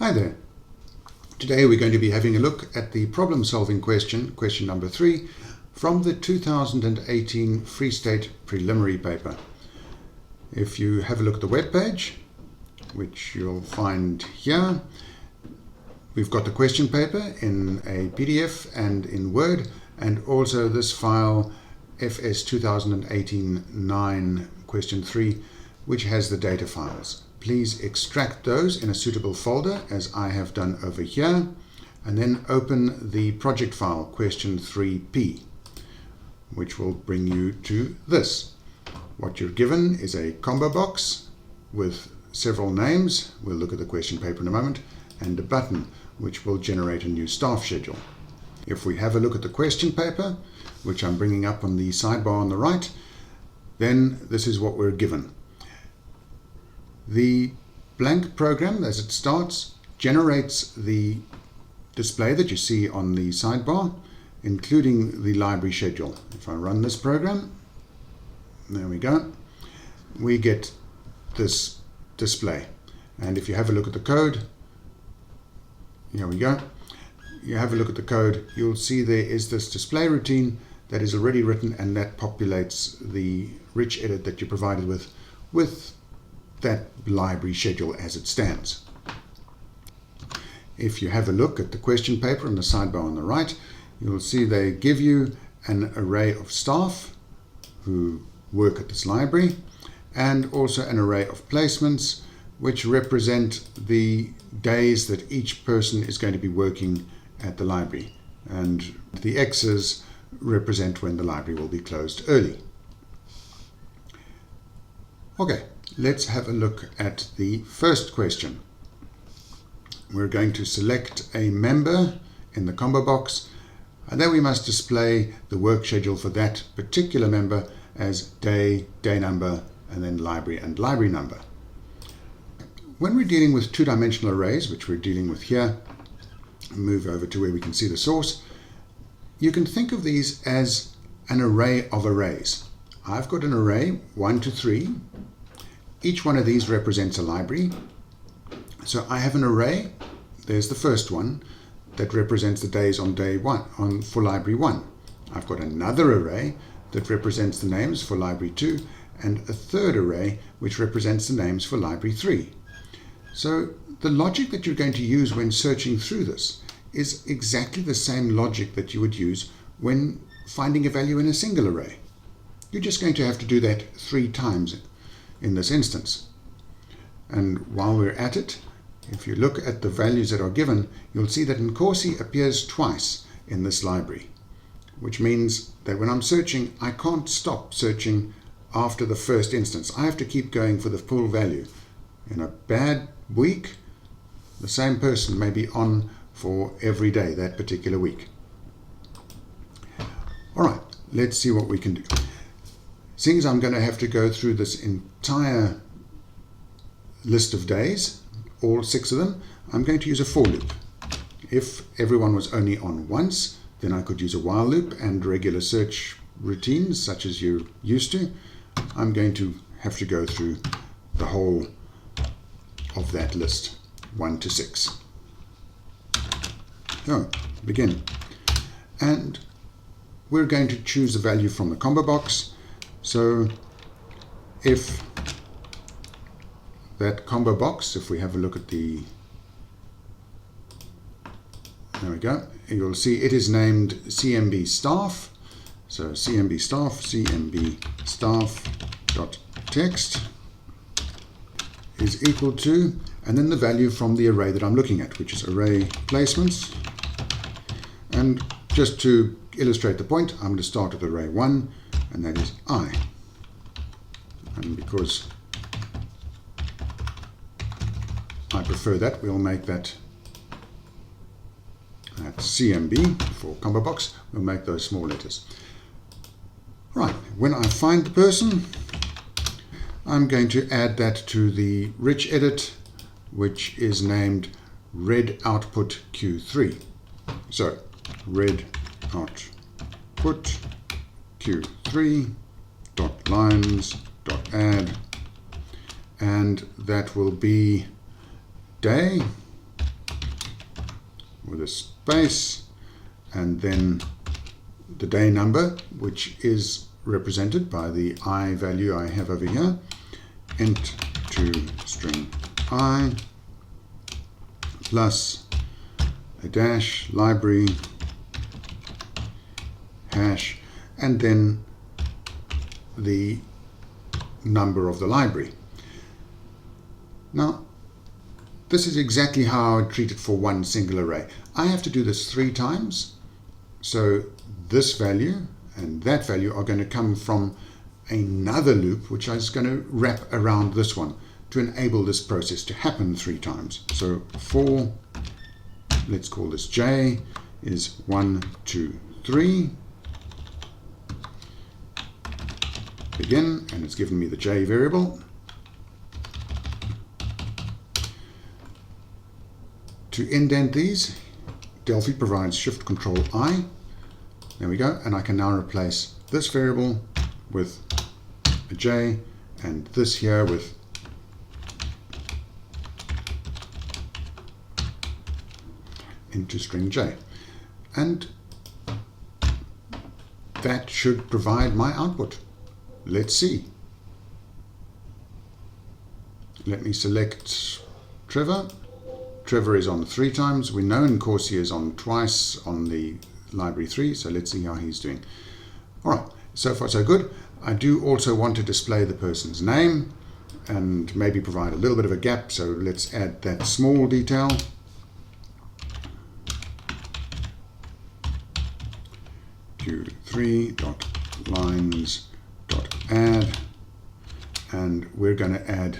Hi there. Today we're going to be having a look at the problem-solving question number 3, from the 2018 Free State Preliminary paper. If you have a look at the web page, which you'll find here, we've got the question paper in a PDF and in Word, and also this file FS 2018-9 question 3, which has the data files. Please extract those in a suitable folder, as I have done over here, and then open the project file question 3P, which will bring you to this. What you're given is a combo box with several names, we'll look at the question paper in a moment, and a button which will generate a new staff schedule. If we have a look at the question paper, which I'm bringing up on the sidebar on the right, then this is what we're given. The blank program, as it starts, generates the display that you see on the sidebar, including the library schedule. If I run this program, there we go, we get this display. And if you have a look at the code, here we go, you have a look at the code, you'll see there is this display routine that is already written, and that populates the rich edit that you provided with that library schedule as it stands. If you have a look at the question paper on the sidebar on the right, you'll see they give you an array of staff who work at this library, and also an array of placements which represent the days that each person is going to be working at the library, and the X's represent when the library will be closed early. Okay, let's have a look at the first question. We're going to select a member in the combo box, and then we must display the work schedule for that particular member as day, day number, and then library and library number. When we're dealing with two-dimensional arrays, which we're dealing with here, move over to where we can see the source, you can think of these as an array of arrays. I've got an array 1 to 3. Each one of these represents a library. So I have an array, there's the first one, that represents the days on day 1 for library 1. I've got another array that represents the names for library 2, and a third array which represents the names for library 3. So the logic that you're going to use when searching through this is exactly the same logic that you would use when finding a value in a single array. You're just going to have to do that 3 times in this instance. And while we're at it, if you look at the values that are given, you'll see that Nkosi appears twice in this library, which means that when I'm searching, I can't stop searching after the first instance. I have to keep going for the full value. In a bad week, the same person may be on for every day that particular week. All right, let's see what we can do. Seeing as I'm going to have to go through this entire list of days, all 6 of them, I'm going to use a for loop. If everyone was only on once, then I could use a while loop and regular search routines such as you're used to. I'm going to have to go through the whole of that list, 1 to 6. So, begin. And we're going to choose a value from the combo box. So if that combo box, if we have a look at the, there we go, you'll see it is named CMB staff. So CMB staff dot text is equal to, and then the value from the array that I'm looking at, which is array placements. And just to illustrate the point, I'm going to start with array 1, and that is I. And because I prefer that, we'll make that at CMB for combo box. We'll make those small letters. Right, when I find the person, I'm going to add that to the rich edit, which is named red output Q3. So red output Q3 dot lines dot add, and that will be day with a space, and then the day number, which is represented by the I value I have over here, int to string I, plus a dash, library, hash, and then the number of the library. Now, this is exactly how I treat it for one single array. I have to do this 3 times, so this value and that value are going to come from another loop, which is going to wrap around this one to enable this process to happen 3 times. So for, let's call this j, is 1, 2, 3. Begin, and it's given me the j variable. To indent these, Delphi provides Shift Control I. There we go, and I can now replace this variable with a j, and this here with into string j. And that should provide my output. Let's see. Let me select Trevor. Trevor is on 3 times. We know Nkosi is on twice on the library 3, so let's see how he's doing. All right, so far so good. I do also want to display the person's name and maybe provide a little bit of a gap, so let's add that small detail. Q3.lines.add, and we're going to add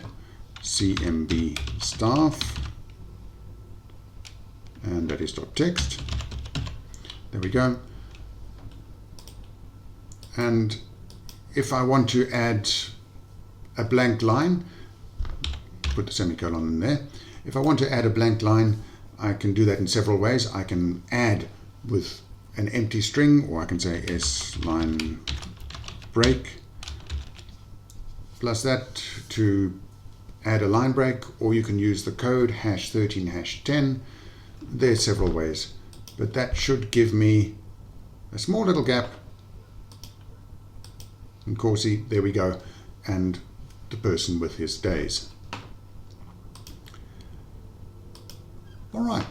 CMB staff, and that is .text. There we go. And if I want to add a blank line, put the semicolon in there. If I want to add a blank line, I can do that in several ways. I can add with an empty string, or I can say s line break plus that to add a line break, or you can use the code #13 #10. There's several ways, but that should give me a small little gap. And Corsi, there we go, and the person with his days. All right,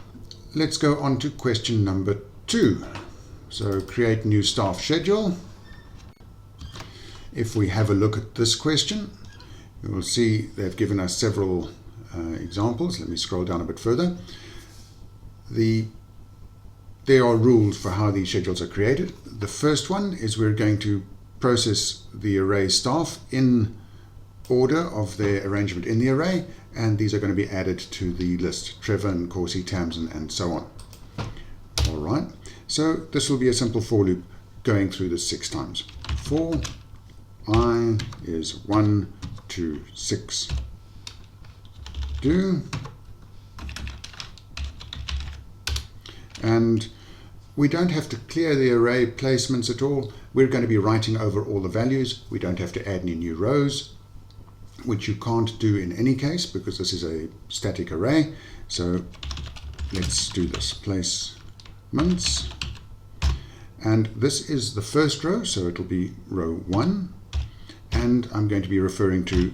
let's go on to question number 2. So create new staff schedule. If we have a look at this question, you will see they've given us several examples. Let me scroll down a bit further. There are rules for how these schedules are created. The first one is we're going to process the array staff in order of their arrangement in the array, and these are going to be added to the list: Trevor and Corsi, Tamsin, and so on. All right, so this will be a simple for loop going through this 6 times. For I is 1, 2, 6, do. And we don't have to clear the array placements at all. We're going to be writing over all the values. We don't have to add any new rows, which you can't do in any case because this is a static array. So let's do this. Placements. And this is the first row, so it'll be row 1. And I'm going to be referring to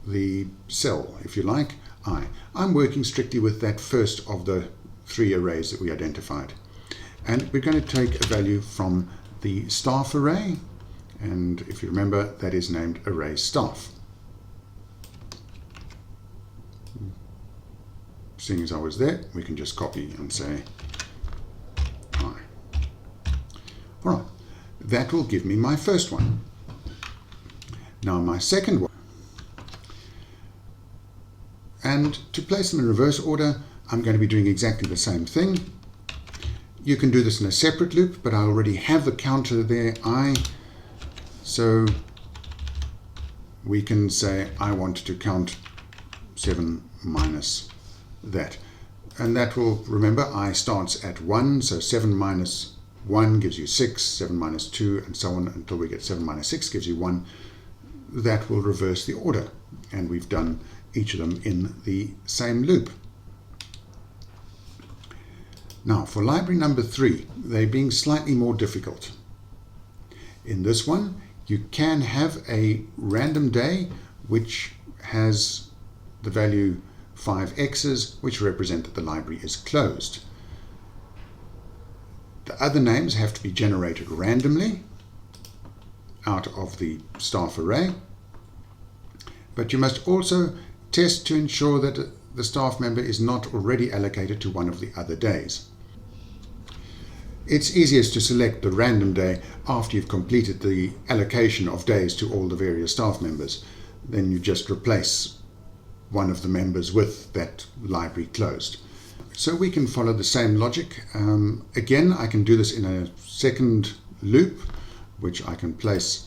the cell, if you like, I. I'm working strictly with that first of the 3 arrays that we identified. And we're going to take a value from the staff array, and if you remember, that is named array staff. Seeing as I was there, we can just copy and say I. All right, that will give me my first one. Now my second one. And to place them in reverse order, I'm going to be doing exactly the same thing. You can do this in a separate loop, but I already have the counter there, I. So we can say I want to count 7 minus that. And that will, remember, I starts at 1, so 7 minus 1 gives you 6, 7 minus 2, and so on until we get 7 minus 6 gives you 1. That will reverse the order, and we've done each of them in the same loop. Now for library number 3, they're being slightly more difficult. In this one, you can have a random day which has the value 5 X's, which represent that the library is closed. The other names have to be generated randomly out of the staff array, but you must also test to ensure that the staff member is not already allocated to one of the other days. It's easiest to select the random day after you've completed the allocation of days to all the various staff members. Then you just replace one of the members with that library closed. So we can follow the same logic. Again, I can do this in a second loop, which I can place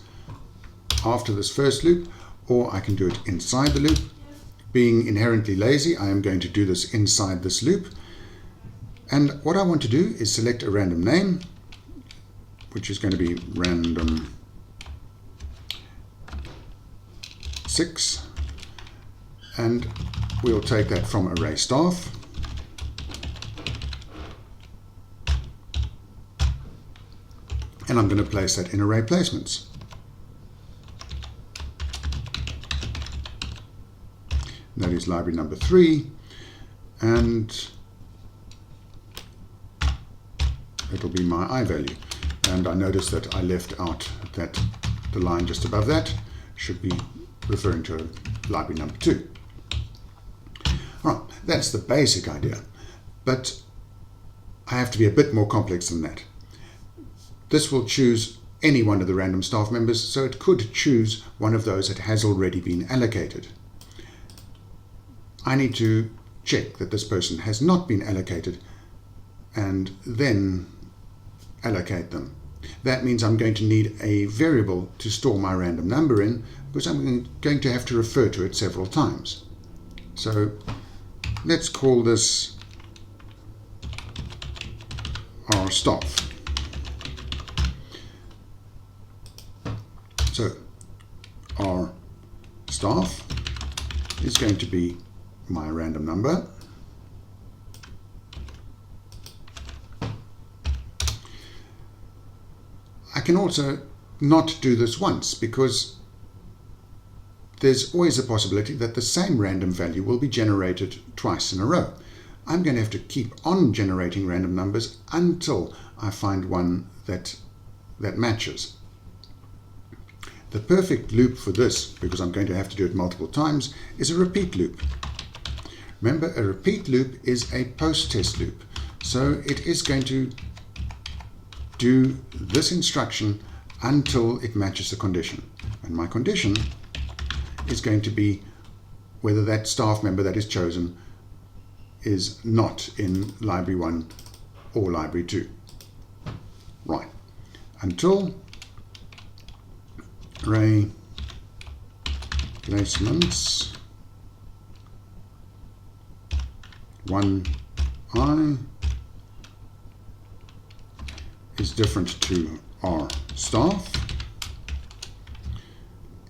after this first loop, or I can do it inside the loop. Being inherently lazy, I am going to do this inside this loop. And what I want to do is select a random name, which is going to be random 6, and we'll take that from array staff. And I'm going to place that in array placements. That is library number 3, and it'll be my I value. And I notice that I left out that the line just above that should be referring to library number 2. All right, that's the basic idea, but I have to be a bit more complex than that. This will choose any one of the random staff members, so it could choose one of those that has already been allocated. I need to check that this person has not been allocated and then allocate them. That means I'm going to need a variable to store my random number in, because I'm going to have to refer to it several times. So let's call this our staff. So our staff is going to be my random number. I can also not do this once, because there's always a possibility that the same random value will be generated twice in a row. I'm going to have to keep on generating random numbers until I find one that matches. The perfect loop for this, because I'm going to have to do it multiple times, is a repeat loop. Remember, a repeat loop is a post-test loop, so it is going to do this instruction until it matches the condition. And my condition is going to be whether that staff member that is chosen is not in library 1 or library 2. Right. Until array placements 1i is different to our staff,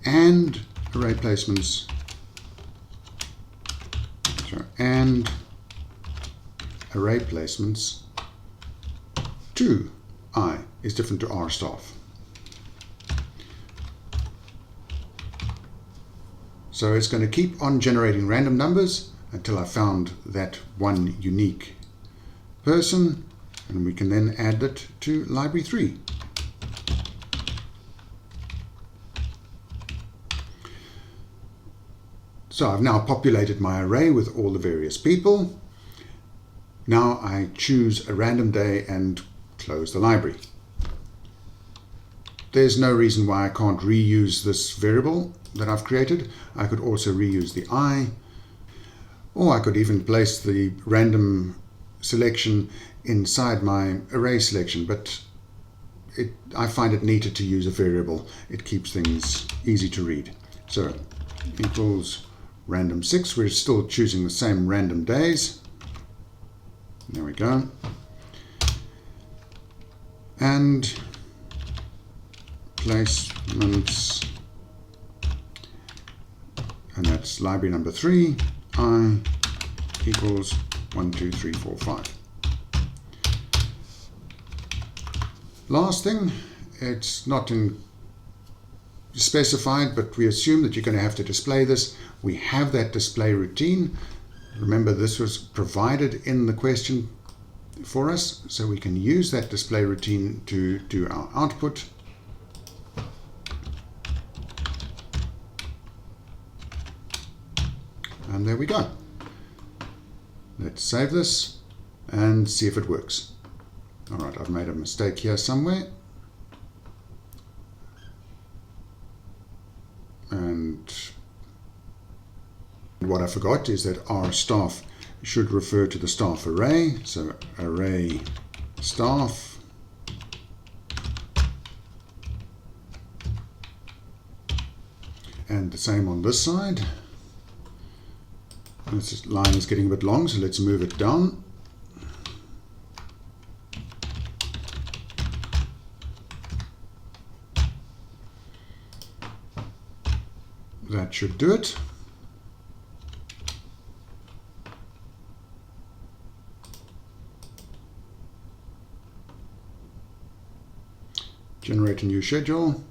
and array placements and array placements 2i is different to our staff. So it's going to keep on generating random numbers until I found that one unique person, and we can then add it to library 3. So I've now populated my array with all the various people. Now I choose a random day and close the library. There's no reason why I can't reuse this variable that I've created. I could also reuse the I, or I could even place the random selection inside my array selection, but I find it neater to use a variable. It keeps things easy to read. So equals random 6. We're still choosing the same random days. There we go. And placements, and that's library number 3, I equals 1, 2, 3, 4, 5. Last thing, it's not specified, but we assume that you're going to have to display this. We have that display routine. Remember, this was provided in the question for us, so we can use that display routine to do our output. And there we go. Let's save this and see if it works. All right, I've made a mistake here somewhere. And what I forgot is that our staff should refer to the staff array. So array staff. And the same on this side. This line is getting a bit long, so let's move it down. That should do it. Generate a new schedule.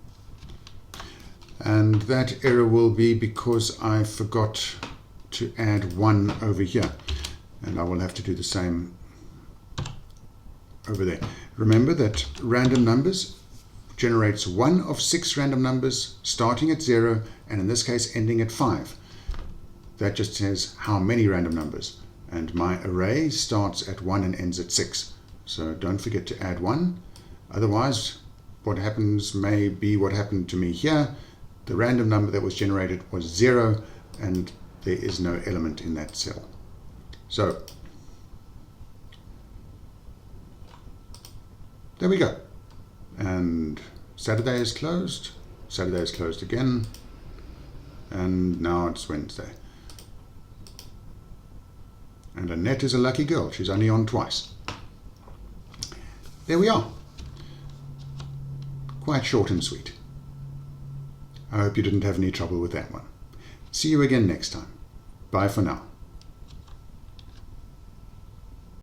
And that error will be because I forgot to add 1 over here, and I will have to do the same over there. Remember that random numbers generates 1 of 6 random numbers starting at 0 and in this case ending at 5. That just says how many random numbers, and my array starts at 1 and ends at 6, so don't forget to add 1. Otherwise what happens may be what happened to me here. The random number that was generated was 0 and there is no element in that cell. So there we go. And Saturday is closed. Saturday is closed again. And now it's Wednesday. And Annette is a lucky girl. She's only on twice. There we are. Quite short and sweet. I hope you didn't have any trouble with that one. See you again next time. Bye for now.